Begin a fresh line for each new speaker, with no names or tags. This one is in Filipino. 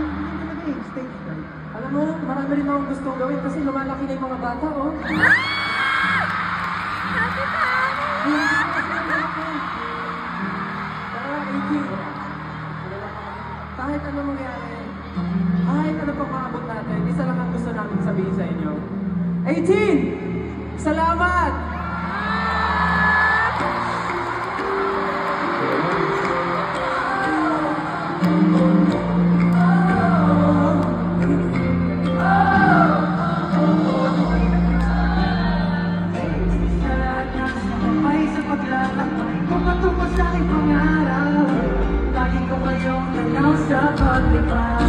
talaga eh, stage fright.
Alam mo, marami rin akong gusto gawin kasi lumalaki na yung mga bata, oh.
Happy tayo!
Kahit ano mangyari, kahit ano pang maabot natin, isa lang ang gusto namin sabihin sa inyo. 18! Salamat!
Sa aking pangarap, lagi ko kayong nanaw sa paglipad.